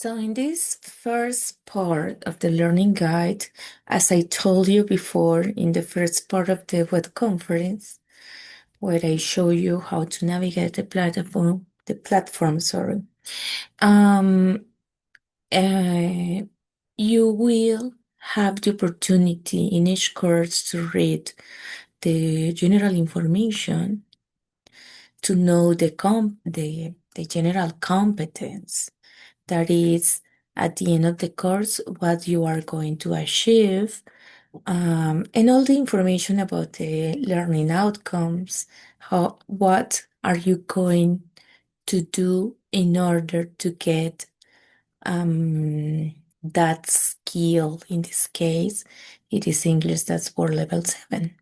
So in this first part of the learning guide, as I told you before in the first part of the web conference, where I show you how to navigate the platform, sorry, um, uh, you will have the opportunity in each course to read the general information, to know the general competence. That is, at the end of the course, what you are going to achieve, and all the information about the learning outcomes, what are you going to do in order to get that skill. In this case, it is English, that's for level 7.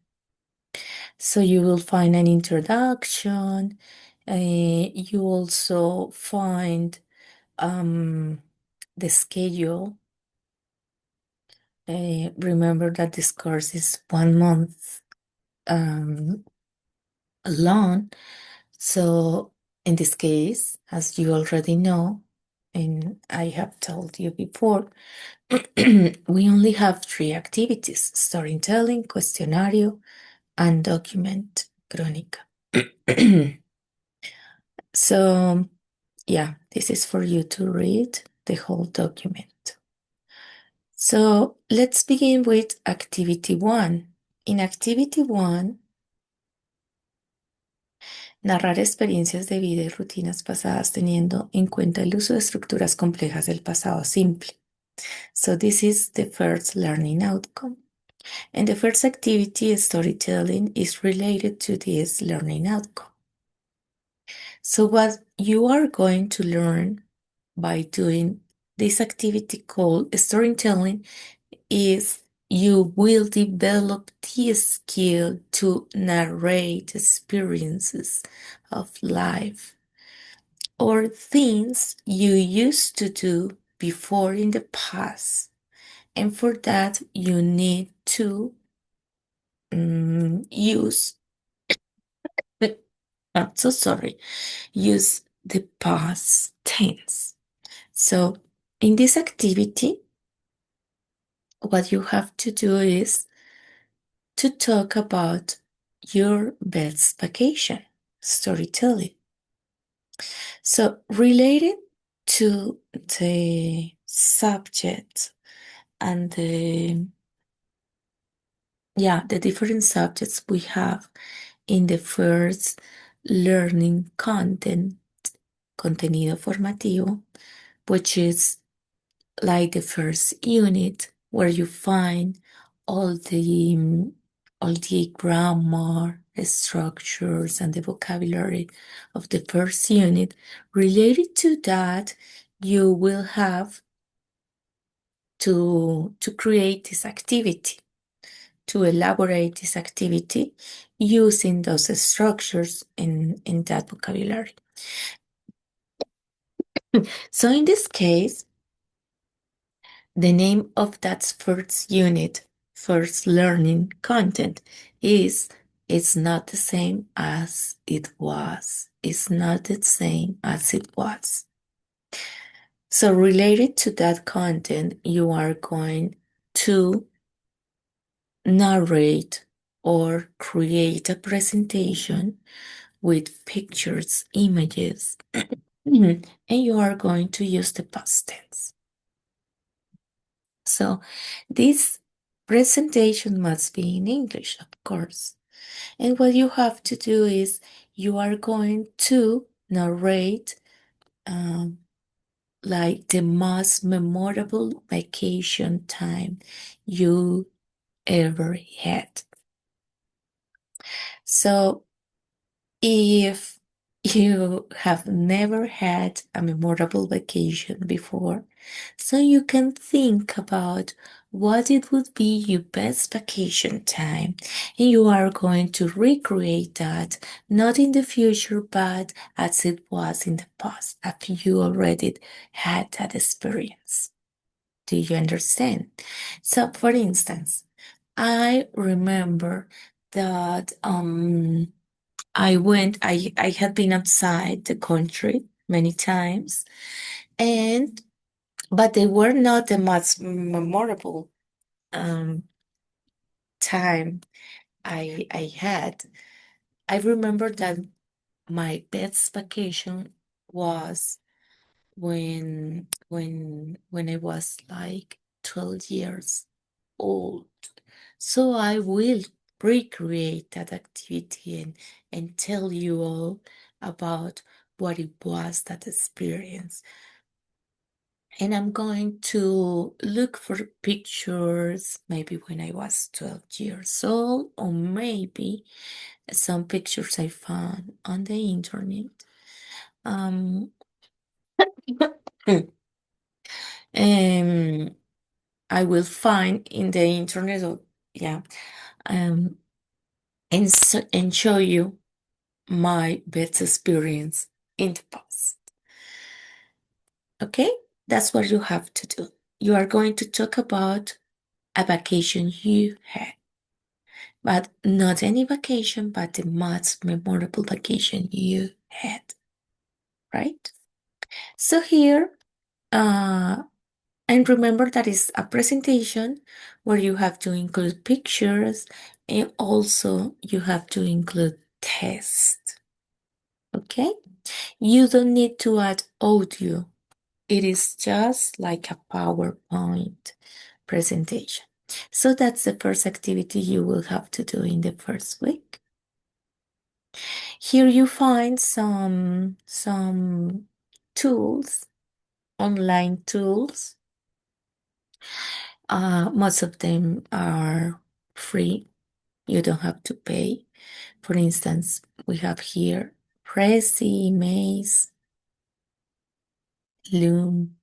So you will find an introduction. You also find the schedule. Remember that this course is 1 month long. So in this case, as you already know, and I have told you before, we only have 3 activities: storytelling, questionario, and document crónica. So yeah, this is for you to read the whole document. So let's begin with activity 1. In activity 1, narrar experiencias de vida y rutinas pasadas teniendo en cuenta el uso de estructuras complejas del pasado simple. So this is the first learning outcome. And the first activity, storytelling, is related to this learning outcome. So what you are going to learn by doing this activity called storytelling is you will develop the skill to narrate experiences of life or things you used to do before in the past. And for that, you need to use, I'm so sorry, use the past tense. So in this activity, what you have to do is to talk about your best vacation, storytelling. So related to the subject and the different subjects we have in the first learning content, contenido formativo, which is like the first unit where you find all the grammar, structures, and the vocabulary of the first unit. Related to that, you will have to create this activity, to elaborate this activity using those structures in that vocabulary. So in this case, the name of that first unit, first learning content, is it's not the same as it was. It's not the same as it was. So related to that content, you are going to narrate or create a presentation with pictures, images, and you are going to use the past tense. So this presentation must be in English, of course. And what you have to do is you are going to narrate like the most memorable vacation time you ever had. So if you have never had a memorable vacation before, so you can think about what it would be your best vacation time, and you are going to recreate that, not in the future, but as it was in the past, after you already had that experience. Do you understand? So, for instance, I remember that I had been outside the country many times, and but they were not the most memorable um, time I had. I remember that my best vacation was when I was like 12 years old. So I will recreate that activity and tell you all about what it was, that experience. And I'm going to look for pictures, maybe when I was 12 years old, or maybe some pictures I found on the internet. Um, um, I will find in the internet, or yeah, um, and show you my best experience in the past. Okay, that's what you have to do. You are going to talk about a vacation you had, but not any vacation, but the most memorable vacation you had, right? So here, and remember that is a presentation where you have to include pictures and also you have to include tests. Okay? You don't need to add audio. It is just like a PowerPoint presentation. So that's the first activity you will have to do in the first week. Here you find some tools, online tools. Most of them are free. You don't have to pay. For instance, we have here Prezi, Maze, Loom,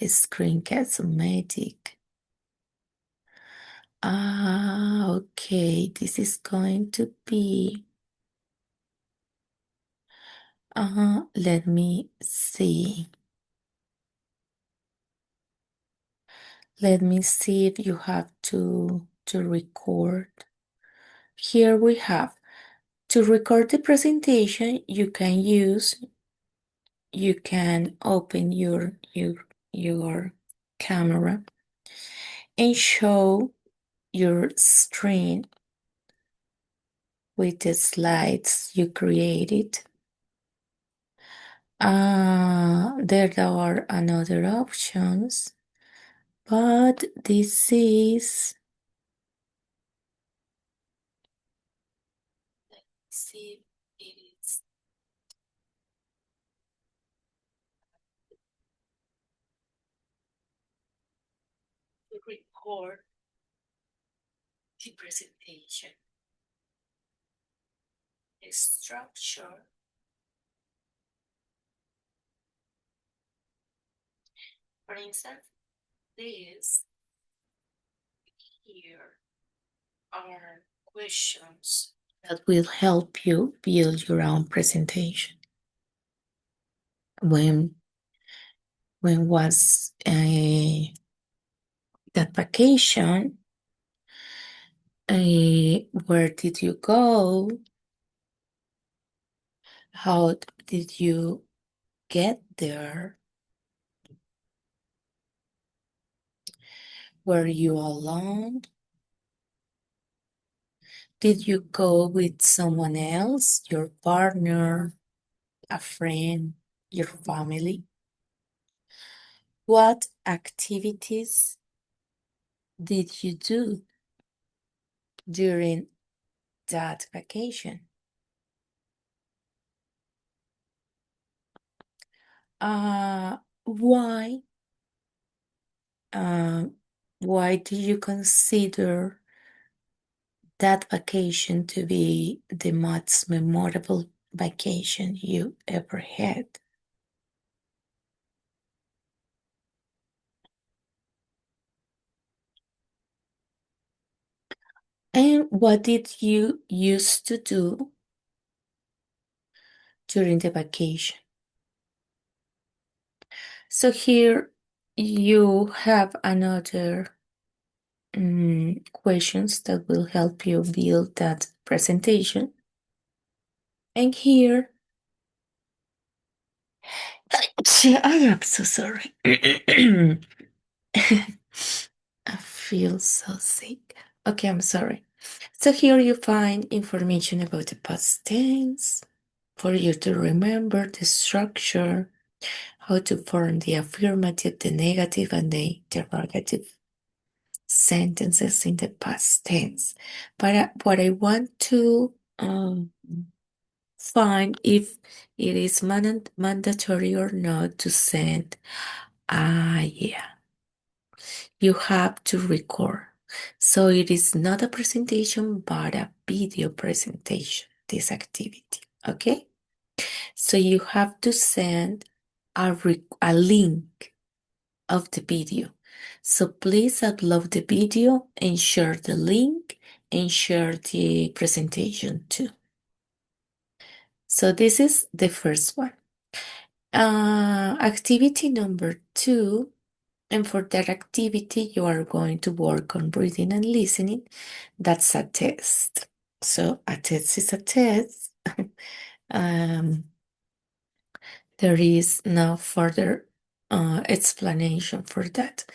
Screencast-O-Matic. Okay, this is going to be, let me see. Let me see if you have to record. Here we have, to record the presentation, you can open your camera and show your screen with the slides you created. There are another options, but this is, let's see if it is to record the presentation, the structure. For instance, this here are questions that will help you build your own presentation. When was that vacation? Where did you go? How did you get there? Were you alone? Did you go with someone else, your partner, a friend, your family? What activities did you do during that vacation? Uh, why? Uh, why do you consider that vacation to be the most memorable vacation you ever had? And what did you used to do during the vacation? So here you have another questions that will help you build that presentation. And here I am so sorry. I feel so sick. Okay, I'm sorry. So here you find information about the past tense for you to remember the structure, how to form the affirmative, the negative, and the interrogative sentences in the past tense. But what I want to find if it is mandatory or not to send, yeah, you have to record. So it is not a presentation, but a video presentation, this activity, okay? So you have to send a link of the video. So please upload the video and share the link and share the presentation too. So this is the first one. Activity number 2. And for that activity, you are going to work on reading and listening. That's a test. So a test is a test. There is no further explanation for that.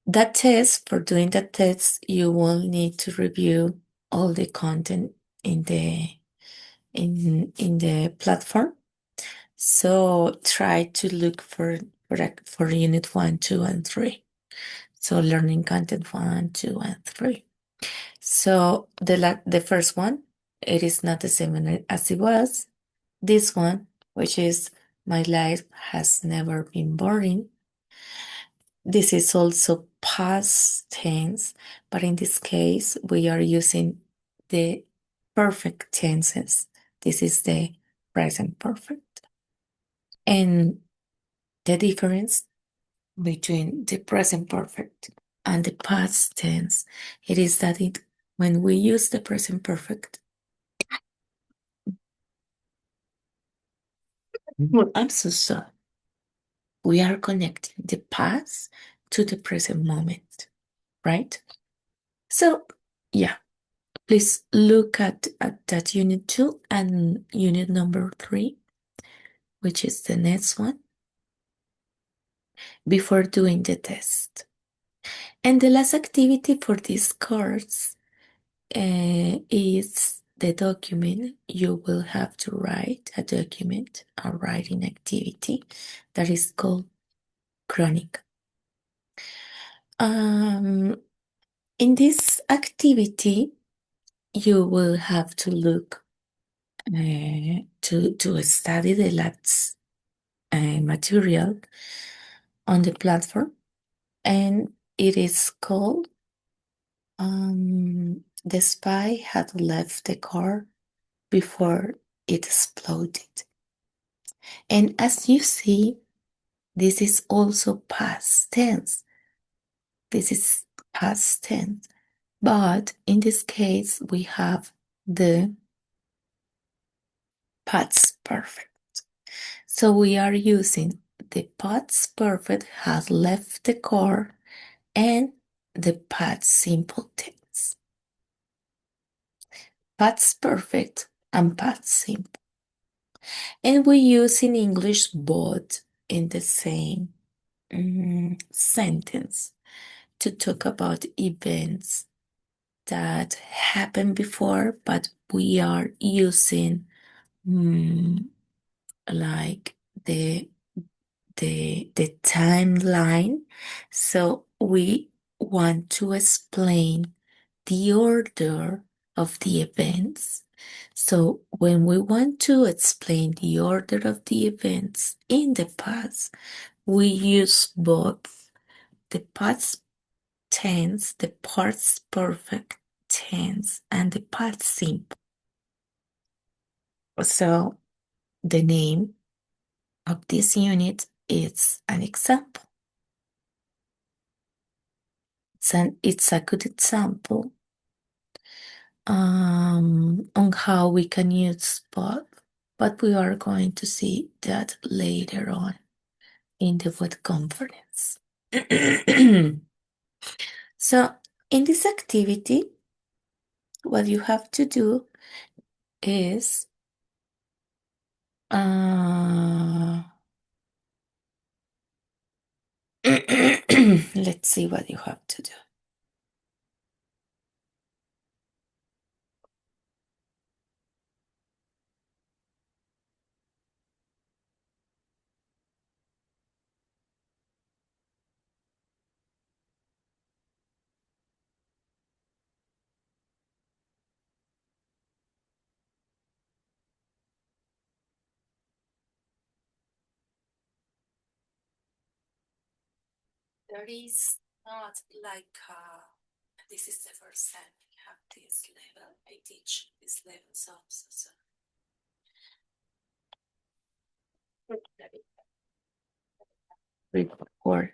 That test, for doing that test, you will need to review all the content in the platform. So try to look for unit 1, 2, and 3. So learning content 1, 2, and 3. So the first one, it is not the same as it was. This one, which is my life has never been boring. This is also past tense, but in this case, we are using the perfect tenses. This is the present perfect. And the difference between the present perfect and the past tense, it is that when we use the present perfect, well, I'm so sorry. We are connecting the past to the present moment, right? So, yeah, please look at that unit 2 and unit number 3, which is the next one, before doing the test. And the last activity for this course is the document. You will have to write a document, a writing activity that is called chronic. In this activity, you will have to look to study the last material on the platform, and it is called "The Spy Had Left the Car Before It Exploded." And as you see, this is also past tense. This is past tense. But in this case, we have the past perfect. So we are using the past perfect has left the car and the past simple tense. Past perfect and past simple. And we use in English both in the same sentence to talk about events that happened before, but we are using like the timeline. So we want to explain the order of the events. So when we want to explain the order of the events in the past, we use both the past tense, the past perfect tense, and the past simple. So the name of this unit is an example. It's a good example on how we can use both, but we are going to see that later on in the web conference. So in this activity, what you have to do is Let's see what you have to do. There is not like this is the first time we have this level. I teach this level, so before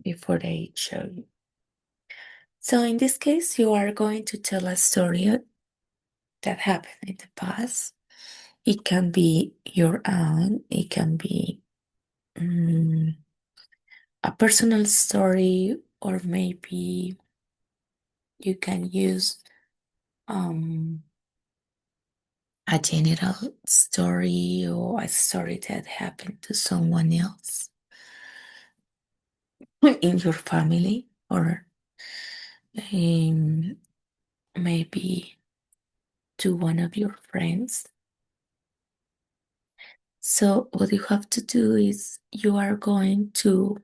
before I show you. So in this case, you are going to tell a story that happened in the past. It can be your own. It can be a personal story, or maybe you can use a general story or a story that happened to someone else in your family, or maybe to one of your friends. So what you have to do is you are going to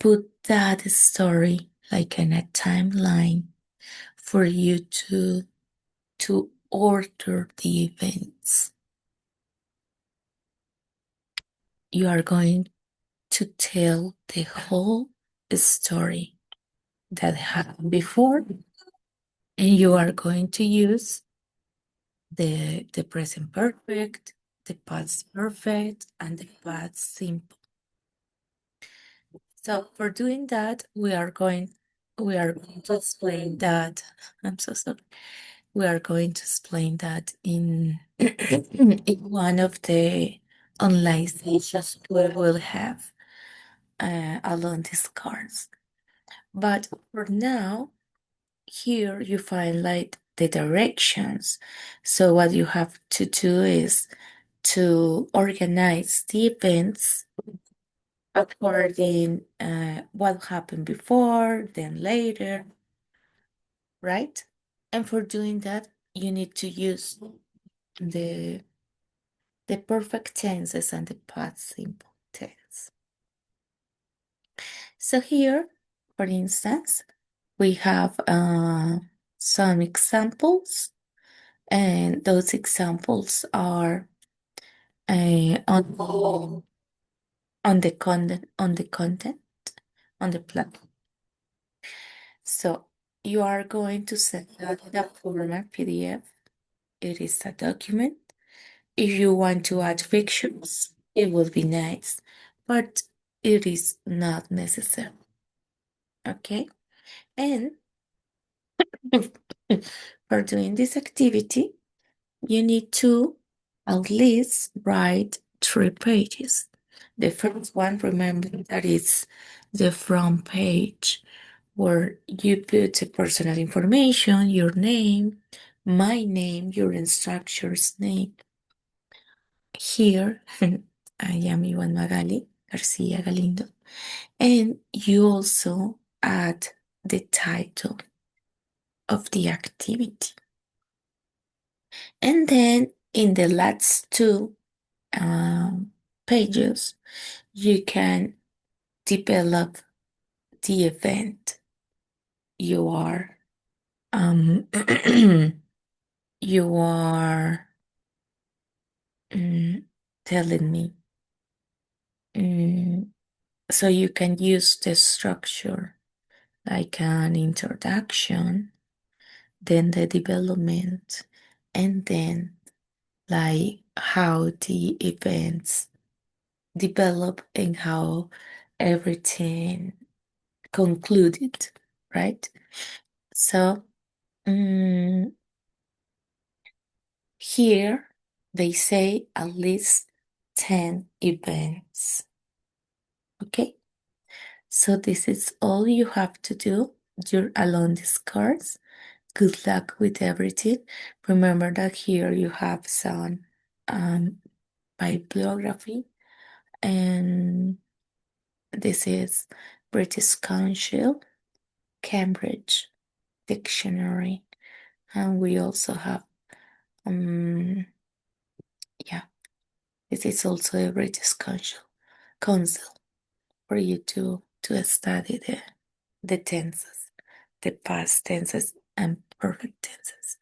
put that story like in a timeline for you to order the events. You are going to tell the whole story that happened before, and you are going to use the present perfect, the past perfect, and the past simple. So for doing that, we are going to explain that. I'm so sorry. We are going to explain that in in one of the online sessions we will have along these cards. But for now, here you find like the directions. So what you have to do is to organize the events according what happened before, then later, right? And for doing that, you need to use the the perfect tenses and the past simple tense. So here, for instance, we have some examples, and those examples are on the content on the platform. So you are going to send out the format PDF. It is a document. If you want to add pictures, it would be nice, but it is not necessary. Okay, and for doing this activity, you need to at least write 3 pages. The first one, remember that is the front page where you put the personal information, your name, my name, your instructor's name. Here, I am Iwan Magali Garcia Galindo, and you also add the title of the activity. And then in the last 2 pages, you can develop the event you are you are telling me. So you can use the structure like an introduction, then the development, and then like how the events develop and how everything concluded, right? So here they say at least 10 events. Okay, so this is all you have to do. You're alone these cards. Good luck with everything. Remember that here you have some bibliography and This is British Council, Cambridge Dictionary, and we also have, yeah, this is also a British Council for you to study the tenses, the past tenses and perfect tenses.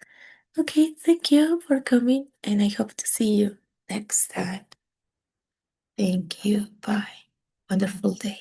Okay, thank you for coming, and I hope to see you next time. Thank you. Bye. Wonderful day.